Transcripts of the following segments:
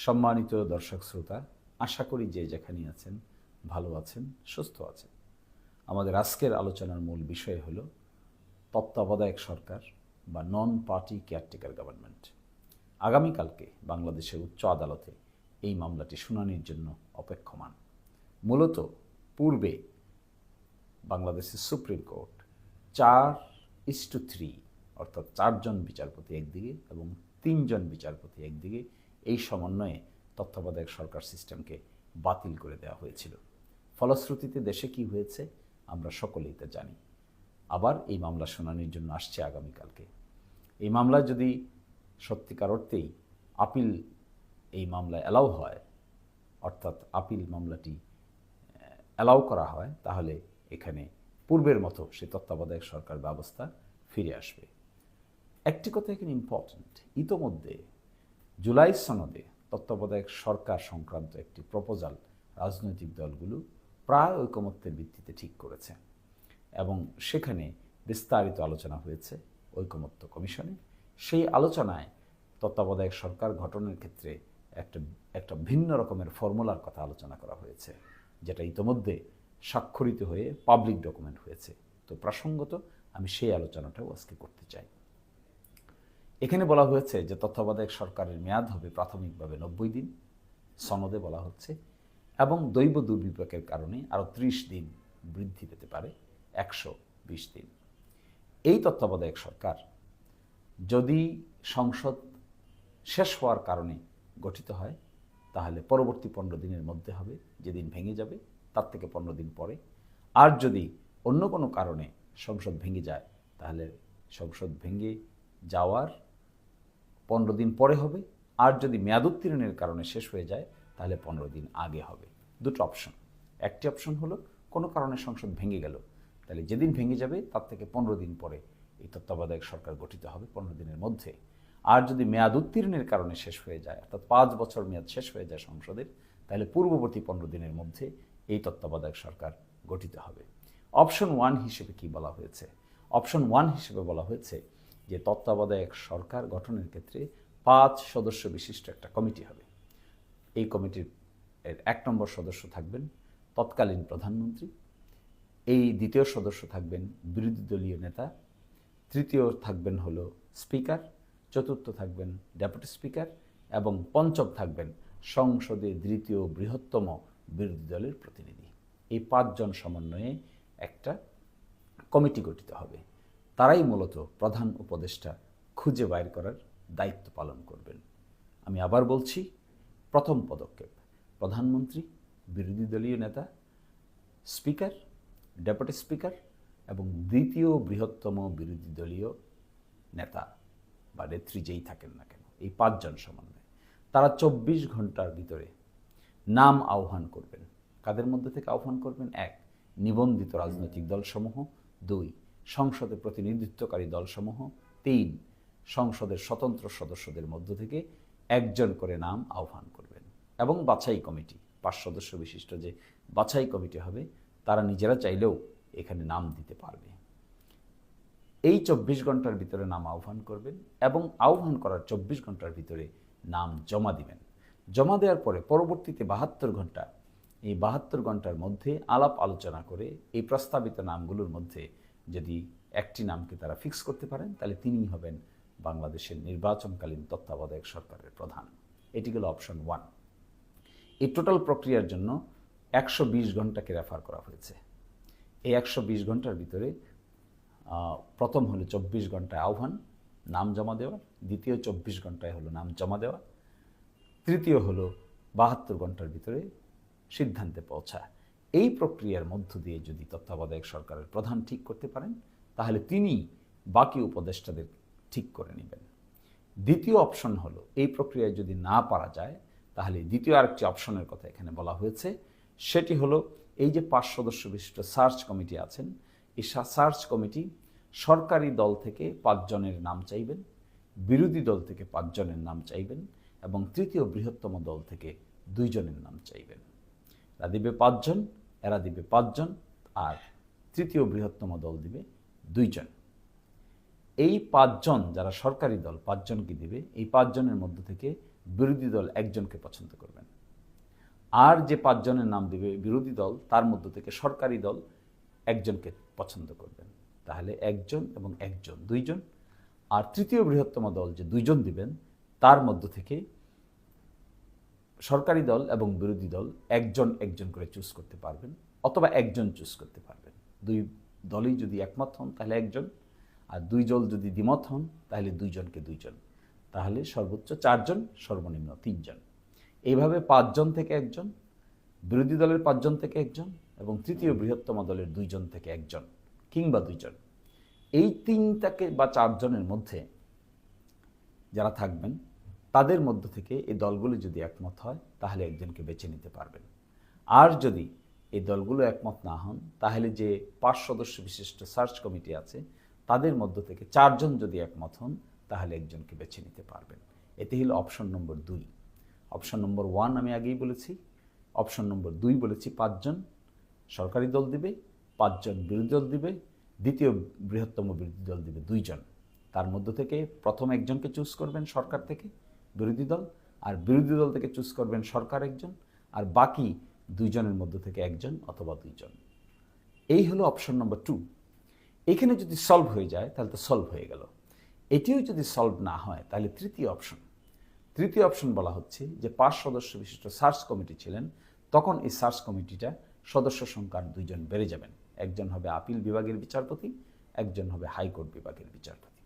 সম্মানিত দর্শক শ্রোতা, আশা করি যে যেখানে আছেন ভালো আছেন, সুস্থ আছেন। আমাদের আজকের আলোচনার মূল বিষয় হলো তত্ত্বাবধায়ক সরকার বা নন পার্টি কেয়ারটেকার গভর্নমেন্ট। আগামীকালকে বাংলাদেশের উচ্চ আদালতে এই মামলাটি শুনানির জন্য অপেক্ষমান। মূলত পূর্বে বাংলাদেশের সুপ্রিম কোর্ট 4:3 অর্থাৎ 4 জন বিচারপতি একদিকে এবং 3 জন বিচারপতি একদিকে এই সমন্বয়ে তত্ত্বাবধায়ক সরকার সিস্টেমকে বাতিল করে দেওয়া হয়েছিল। ফলশ্রুতিতে দেশে কি হয়েছে আমরা সকলেই তা জানি। আবার এই মামলা শুনানির জন্য আসছে আগামীকালকে। এই মামলা যদি সত্যিকার অর্থেই আপিল এই মামলায় অ্যালাউ হয়, অর্থাৎ আপিল মামলাটি অ্যালাউ করা হয়, তাহলে এখানে পূর্বের মতো সে তত্ত্বাবধায়ক সরকার ব্যবস্থা ফিরে আসবে। একটি কথা এখানে ইম্পর্ট্যান্ট, ইতোমধ্যে জুলাই সনদে তত্ত্বাবধায়ক সরকার সংক্রান্ত একটি প্রপোজাল রাজনৈতিক দলগুলো প্রায় ঐকমত্যের ভিত্তিতে ঠিক করেছে এবং সেখানে বিস্তারিত আলোচনা হয়েছে ঐকমত্য কমিশনে। সেই আলোচনায় তত্ত্বাবধায়ক সরকার গঠনের ক্ষেত্রে একটা ভিন্ন রকমের ফর্মুলার কথা আলোচনা করা হয়েছে, যেটা ইতোমধ্যে স্বাক্ষরিত হয়ে পাবলিক ডকুমেন্ট হয়েছে। তো প্রসঙ্গত আমি সেই আলোচনাটাও আজকে করতে চাই। এখানে বলা হয়েছে যে তত্ত্বাবধায়ক সরকারের মেয়াদ হবে প্রাথমিকভাবে 90 দিন, সনদে বলা হচ্ছে, এবং দৈব দুর্বিপাকের কারণে আরও 30 দিন বৃদ্ধি পেতে পারে 120 দিন। এই তত্ত্বাবধায়ক সরকার যদি সংসদ শেষ হওয়ার কারণে গঠিত হয়, তাহলে পরবর্তী 15 দিনের মধ্যে হবে, যেদিন ভেঙে যাবে তার থেকে 15 দিন পরে। আর যদি অন্য কোনো কারণে সংসদ ভেঙে যায়, তাহলে সংসদ ভেঙে যাওয়ার 15 দিন পরে হবে। আর যদি মেয়াদ উত্তীর্ণের কারণে শেষ হয়ে যায়, তাহলে 15 দিন আগে হবে। দুটো অপশন। একটি অপশন হলো কোনো কারণে সংসদ ভেঙে গেল, তাহলে যেদিন ভেঙে যাবে তার থেকে 15 দিন পরে এই তত্ত্বাবধায়ক সরকার গঠিত হবে 15 দিনের মধ্যে। আর যদি মেয়াদ উত্তীর্ণের কারণে শেষ হয়ে যায়, অর্থাৎ 5 বছর মেয়াদ শেষ হয়ে যায় সংসদের, তাহলে পূর্ববর্তী 15 দিনের মধ্যে এই তত্ত্বাবধায়ক সরকার গঠিত হবে। অপশন 1 হিসেবে কি বলা হয়েছে? অপশন 1 হিসেবে বলা হয়েছে যে তত্ত্বাবধায়ক সরকার গঠনের ক্ষেত্রে 5 সদস্য বিশিষ্ট একটা কমিটি হবে। এই কমিটির 1 নম্বর সদস্য থাকবেন তৎকালীন প্রধানমন্ত্রী, এই দ্বিতীয় সদস্য থাকবেন বিরোধী দলীয় নেতা, তৃতীয় থাকবেন হলো স্পিকার, চতুর্থ থাকবেন ডেপুটি স্পিকার এবং পঞ্চম থাকবেন সংসদে দ্বিতীয় বৃহত্তম বিরোধী দলের প্রতিনিধি। এই 5 জন সমন্বয়ে একটা কমিটি গঠিত হবে। তারাই মূলত প্রধান উপদেষ্টা খুঁজে বাইর করার দায়িত্ব পালন করবেন। আমি আবার বলছি, প্রথম পদক্ষেপ প্রধানমন্ত্রী, বিরোধী দলীয় নেতা, স্পিকার, ডেপুটি স্পিকার এবং দ্বিতীয় বৃহত্তম বিরোধী দলীয় নেতা বা নেত্রী যেই থাকেন না কেন, এই 5 জন সমন্বয়। তারা 24 ঘন্টার ভিতরে নাম আহ্বান করবেন। কাদের মধ্যে থেকে আহ্বান করবেন? 1, নিবন্ধিত রাজনৈতিক দলসমূহ; 2, সংসদে প্রতিনিধিত্বকারী দলসমূহ; 3, সংসদের স্বতন্ত্র সদস্যদের মধ্য থেকে 1 জন করে নাম আহ্বান করবেন। এবং বাছাই কমিটি, 5 সদস্য বিশিষ্ট যে বাছাই কমিটি হবে, তারা নিজেরা চাইলেও এখানে নাম দিতে পারবে। এই 24 ঘন্টার ভিতরে নাম আহ্বান করবেন এবং আহ্বান করার 24 ঘন্টার ভিতরে নাম জমা দিবেন। জমা দেওয়ার পরে পরবর্তীতে 72 ঘন্টা, এই 72 ঘন্টার মধ্যে আলাপ আলোচনা করে এই প্রস্তাবিত নামগুলোর মধ্যে যদি একটি নামকে তারা ফিক্স করতে পারেন, তাহলে তিনিই হবেন বাংলাদেশের নির্বাচনকালীন তত্ত্বাবধায়ক সরকারের প্রধান। এটি হলো অপশন 1। এই টোটাল প্রক্রিয়ার জন্য 120 ঘন্টাকে রেফার করা হয়েছে। এই 120 ঘন্টার ভিতরে প্রথম হলো 24 ঘন্টায় আহ্বান, নাম জমা দেওয়া; দ্বিতীয় 24 ঘন্টায় হলো নাম জমা দেওয়া; তৃতীয় হলো 72 ঘন্টার ভিতরে সিদ্ধান্তে পৌঁছা। এই প্রক্রিয়ার মধ্য দিয়ে যদি তত্ত্বাবধায়ক সরকারের প্রধান ঠিক করতে পারেন, তাহলে তিনি বাকি উপদেষ্টাদের ঠিক করে নেবেন। দ্বিতীয় অপশন হলো, এই প্রক্রিয়ায় যদি না পারা যায়, তাহলে দ্বিতীয় আরেকটি অপশনের কথা এখানে বলা হয়েছে। সেটি হলো, এই যে 5 সদস্য বিশিষ্ট সার্চ কমিটি আছেন, এই সার্চ কমিটি সরকারি দল থেকে 5 জনের নাম চাইবেন, বিরোধী দল থেকে 5 জনের নাম চাইবেন এবং তৃতীয় বৃহত্তম দল থেকে 2 জনের নাম চাইবেন। এরা দিবে 5 জন, এরা দিবে 5 জন, আর তৃতীয় বৃহত্তম দল দিবে 2 জন। এই 5 জন যারা সরকারি দল 5 জনকে দিবে, এই 5 জনের মধ্য থেকে বিরোধী দল একজনকে পছন্দ করবেন। আর যে 5 জনের নাম দিবে বিরোধী দল, তার মধ্য থেকে সরকারি দল একজনকে পছন্দ করবেন। তাহলে একজন এবং একজন, 2 জন। আর তৃতীয় বৃহত্তম দল যে 2 জন দিবেন, তার মধ্য থেকে সরকারি দল এবং বিরোধী দল একজন একজন করে চুজ করতে পারবেন, অথবা একজন চুজ করতে পারবেন। 2 দলই যদি একমত হন তাহলে একজন, আর 2 দল যদি দ্বিমত হন তাহলে 2 জনকে 2 জন। তাহলে সর্বোচ্চ 4 জন, সর্বনিম্ন 3 জন। এইভাবে 5 জন থেকে একজন, বিরোধী দলের 5 জন থেকে একজন, এবং তৃতীয় বৃহত্তম দলের 2 জন থেকে একজন কিংবা 2 জন। এই 3 থেকে বা 4 জনের মধ্যে যারা থাকবেন, তাদের মধ্য থেকে এই দলগুলো যদি একমত হয় তাহলে একজনকে বেছে নিতে পারবেন। আর যদি এই দলগুলো একমত না হন তাহলে যে 5 সদস্য বিশিষ্ট সার্চ কমিটি আছে, তাদের মধ্য থেকে 4 জন যদি একমত হন তাহলে একজনকে বেছে নিতে পারবেন। এটি হলো অপশন নম্বর 2। অপশন নম্বর 1 আমি আগেই বলেছি। অপশন নম্বর 2 বলেছি 5 জন সরকারি দল দিবে, 5 জন বিরোধী দল দিবে, দ্বিতীয় বৃহত্তম বিরোধী দল দিবে 2 জন। তার মধ্য থেকে প্রথম একজনকে চুজ করবেন সরকার থেকে বিরোধী দল, আর বিরোধী দল থেকে চুজ করবেন সরকার একজন, আর বাকি 2 জনের মধ্য থেকে একজন অথবা 2 জন। এই হলো অপশন নম্বর 2। এখানে যদি সলভ হয়ে যায় তাহলে তো সলভ হয়ে গেল। এটিও যদি সলভ না হয় তাহলে তৃতীয় অপশন বলা হচ্ছে যে 5 সদস্য বিশিষ্ট সার্চ কমিটি ছিলেন, তখন এই সার্চ কমিটিটা সদস্য সংখ্যার 2 জন বেড়ে যাবেন। একজন হবে আপিল বিভাগের বিচারপতি, একজন হবে হাইকোর্ট বিভাগের বিচারপতি।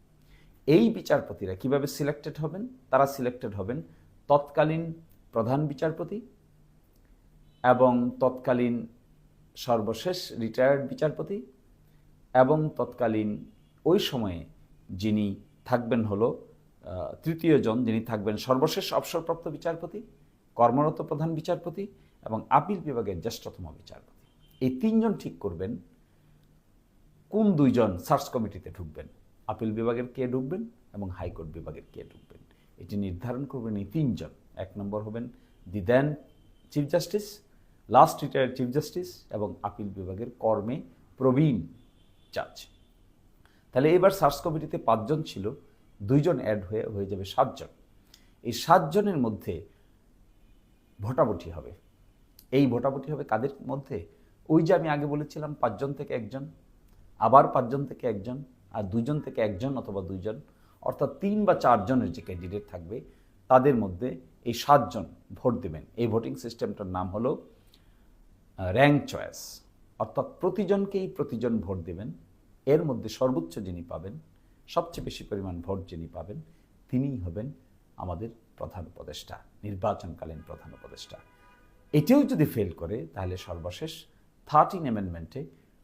এই বিচারপতিরা কিভাবে সিলেক্টেড হবেন? তারা সিলেক্টেড হবেন তৎকালীন প্রধান বিচারপতি এবং তৎকালীন সর্বশেষ রিটায়ার্ড বিচারপতি এবং তৎকালীন ওই সময়ে যিনি থাকবেন হলো তৃতীয় জন, যিনি থাকবেন সর্বশেষ অবসরপ্রাপ্ত বিচারপতি, কর্মরত প্রধান বিচারপতি এবং আপিল বিভাগের জ্যেষ্ঠতম বিচারপতি। এই 3 জন ঠিক করবেন কোন 2 জন সার্চ কমিটিতে ঢুকবেন, আপিল বিভাগের কে ঢুকবেন এবং হাইকোর্ট বিভাগের কে ঢুকবেন। এটি নির্ধারণ করবেন এই 3 জন। 1 নম্বর হবেন the then chief justice, last retired chief justice এবং আপিল বিভাগের কর্মে প্রবীণ জাজ। তাহলে এবার সার্চ কমিটিতে 5 জন ছিল, 2 জন অ্যাড হয়ে যাবে 7 জন। এই 7 জনের মধ্যে ভোটাভুটি হবে। এই ভোটাভুটি হবে কাদের মধ্যে? ওই যে আমি আগে বলেছিলাম 5 জন থেকে একজন, আবার 5 জন থেকে একজন, আর 2 জন থেকে একজন অথবা 2 জন, অর্থাৎ 3 বা 4 জনের যে ক্যান্ডিডেট থাকবে তাদের মধ্যে এই 7 জন ভোট দেবেন। এই ভোটিং সিস্টেমটার নাম হলো র্যাঙ্ক চয়েস, অর্থাৎ প্রতিজন ভোট দেবেন। এর মধ্যে সর্বোচ্চ যিনি পাবেন, সবচেয়ে বেশি পরিমাণ ভোট যিনি পাবেন, তিনিই হবেন আমাদের প্রধান উপদেষ্টা, নির্বাচনকালীন প্রধান উপদেষ্টা। এটিও যদি ফেল করে তাহলে সর্বশেষ 13 অ্যামেন্ডমেন্টে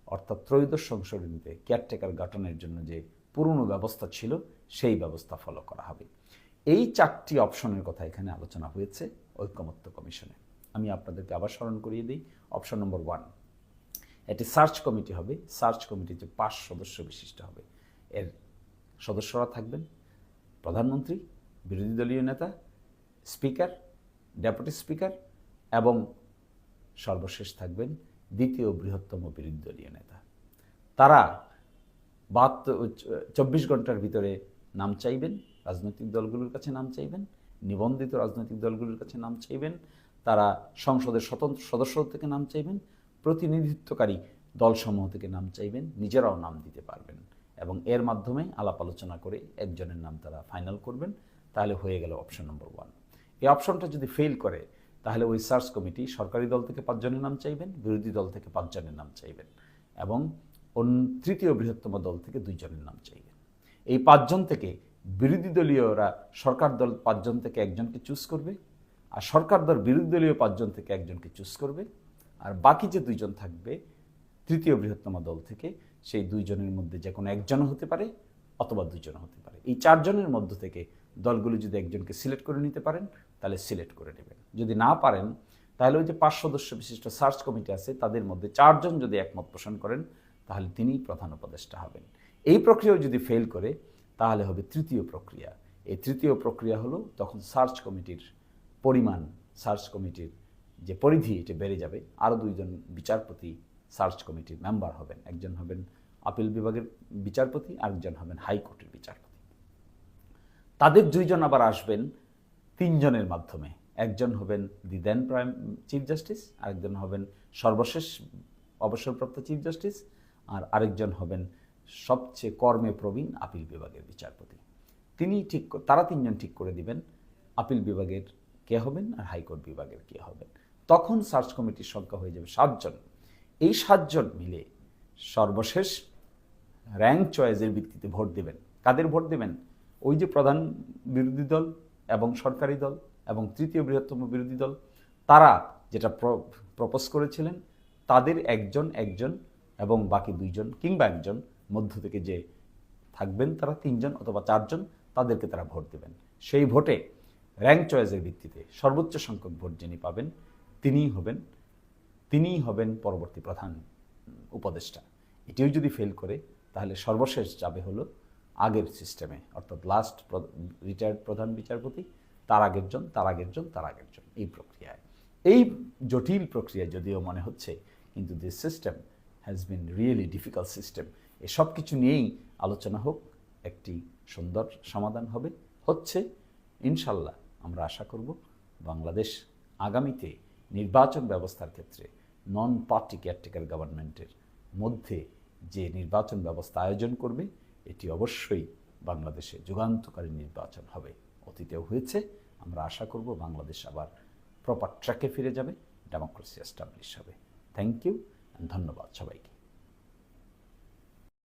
অর্থাৎ ত্রয়োদশ সংশোধনীতে কেয়ারটেকার গঠনের জন্য যে পুরনো ব্যবস্থা ছিল সেই ব্যবস্থা ফলো করা হবে। এই 4টি অপশনের কথা এখানে আলোচনা হয়েছে ঐকমত্য কমিশনে। আমি আপনাদেরকে আবার স্মরণ করিয়ে দিই। অপশন নম্বর 1, এটি সার্চ কমিটি হবে। সার্চ কমিটিতে 5 সদস্য বিশিষ্ট হবে। এর সদস্যরা থাকবেন প্রধানমন্ত্রী, বিরোধী দলীয় নেতা, স্পিকার, ডেপুটি স্পিকার এবং সর্বশেষ থাকবেন দ্বিতীয় বৃহত্তম বিরোধী দলীয় নেতা। তারা 24 ঘন্টার ভিতরে নাম চাইবেন, রাজনৈতিক দলগুলোর কাছে নাম চাইবেন, নিবন্ধিত রাজনৈতিক দলগুলোর কাছে নাম চাইবেন, তারা সংসদের স্বতন্ত্র সদস্য থেকে নাম চাইবেন, প্রতিনিধিত্বকারী দলসমূহ থেকে নাম চাইবেন, নিজেরাও নাম দিতে পারবেন এবং এর মাধ্যমে আলাপ আলোচনা করে একজনের নাম তারা ফাইনাল করবেন। তাহলে হয়ে গেল অপশন নম্বর 1। এই অপশনটা যদি ফেল করে তাহলে ওই সার্চ কমিটি সরকারি দল থেকে 5 জনের নাম চাইবেন, বিরোধী দল থেকে 5 জনের নাম চাইবেন এবং তৃতীয় বৃহত্তম দল থেকে 2 জনের নাম চাইবেন। এই 5 জন থেকে বিরোধী দলীয়রা সরকার দল 5 জন থেকে একজনকে চুজ করবে, আর সরকার দল বিরোধী দলীয় 5 জন থেকে একজনকে চুজ করবে, আর বাকি যে 2 জন থাকবে তৃতীয় বৃহত্তম দল থেকে, সেই 2 জনের মধ্যে যে কোনো একজন হতে পারে অথবা 2 জন হতে পারে। এই 4 জনের মধ্য থেকে দলগুলি যদি একজনকে সিলেক্ট করে নিতে পারেন তাহলে সিলেক্ট করে নেবেন। যদি না পারেন তাহলে ওই যে 5 সদস্য বিশিষ্ট সার্চ কমিটি আছে তাদের মধ্যে 4 জন যদি একমত পোষণ করেন তাহলে তিনিই প্রধান উপদেষ্টা হবেন। এই প্রক্রিয়াও যদি ফেল করে তাহলে হবে তৃতীয় প্রক্রিয়া। এই তৃতীয় প্রক্রিয়া হলো তখন সার্চ কমিটির পরিমাণ, সার্চ কমিটির যে পরিধি এটা বেড়ে যাবে। আরও 2 জন বিচারপতি সার্চ কমিটির মেম্বার হবেন। একজন হবেন আপিল বিভাগের বিচারপতি, আরেকজন হবেন হাইকোর্টের বিচারপতি। তাদের 2 জন আবার আসবেন তিনজনের মাধ্যমে, একজন হবেন দি দেন চিফ জাস্টিস, আরেকজন হবেন সর্বশেষ অবসরপ্রাপ্ত চিফ জাস্টিস, আর আরেকজন হবেন সবচেয়ে কর্মে প্রবীণ আপিল বিভাগের বিচারপতি। তারা তিনজন ঠিক করে দিবেন আপিল বিভাগের কে হবেন আর হাইকোর্ট বিভাগের কে হবেন। তখন সার্চ কমিটির সংখ্যা হয়ে যাবে 7 জন। এই 7 জন মিলে সর্বশেষ র্যাঙ্ক চয়েসের ভিত্তিতে ভোট দেবেন। কাদের ভোট দেবেন? ওই যে প্রধান বিরোধী দল এবং সরকারি দল এবং তৃতীয় বৃহত্তম বিরোধী দল, তারা যেটা প্রপোজ করেছিলেন, তাদের একজন এবং বাকি 2 জন কিংবা একজন মধ্য থেকে যে থাকবেন, তারা 3 জন অথবা 4 জন, তাদেরকে তারা ভোট দেবেন। সেই ভোটে র্যাঙ্ক চয়েসের ভিত্তিতে সর্বোচ্চ সংখ্যক ভোট যিনি পাবেন তিনিই হবেন পরবর্তী প্রধান উপদেষ্টা। এটিও যদি ফেল করে, তাহলে সর্বশেষ যাবে হলো আগের সিস্টেমে, অর্থাৎ লাস্ট রিটায়ার্ড প্রধান বিচারপতি, তার আগের জন, এই প্রক্রিয়ায়। এই জটিল প্রক্রিয়ায় যদিও মনে হচ্ছে, কিন্তু this system has been really difficult system. এসব কিছু নিয়েই আলোচনা হোক, একটি সুন্দর সমাধান হচ্ছে ইনশাল্লাহ। আমরা আশা করব বাংলাদেশ আগামীতে নির্বাচন ব্যবস্থার ক্ষেত্রে নন পার্টি কেয়ারটেকার গভর্নমেন্টের মধ্যে যে নির্বাচন ব্যবস্থা আয়োজন করবে, এটি অবশ্যই বাংলাদেশে যুগান্তকারী নির্বাচন হবে। অতীতেও হয়েছে, আমরা আশা করব বাংলাদেশ আবার প্রপার ট্র্যাকে ফিরে যাবে, ডেমোক্রেসি এস্টাবলিশ হবে। থ্যাংক ইউ, ধন্যবাদ সবাইকে।